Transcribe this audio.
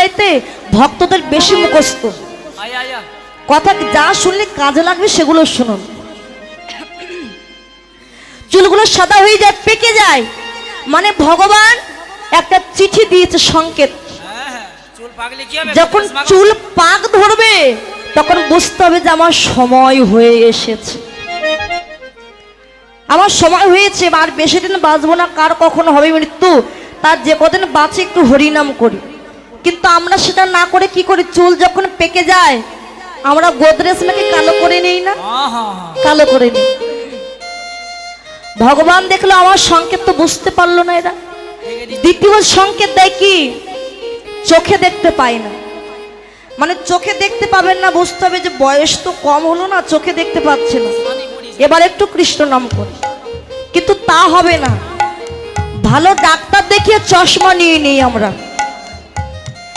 চাইতে ভক্তদের বেশি মুখস্থ কথা, যা শুনলে কাজে লাগবে সেগুলো শুনুন। চুলগুলো সাদা হয়ে যায়, পেকে যায়, মানে ভগবান একটা চিঠি দিয়েছে, সংকেত। যখন চুল পাক ধরবে তখন বুঝতে হবে যে আমার সময় হয়ে এসেছে, আমার সময় হয়েছে, আর বেশি দিন বাঁচবো না, কার কখনো হবে মৃত্যু, তার যে কদিন বাঁচে একটু হরিনাম করি। কিন্তু আমরা সেটা না করে কি করি, চুল যখন পেকে যায় আমরা গোদরেজ মেখে কালো করে নেই না, কালো করে নিই। ভগবান দেখলো আমার সংকেত তো বুঝতে পারলো না এরা। দ্বিতীয় সংকেত দেয় কি, চোখে দেখতে পায় না, মানে চোখে দেখতে পাবেন না, বুঝতে হবে যে বয়স তো কম হলো না, চোখে দেখতে পাচ্ছে না, এবার একটু কৃষ্ণ নাম করি। কিন্তু তা হবে না, ভালো ডাক্তার দেখিয়ে চশমা নিয়ে নিই আমরা।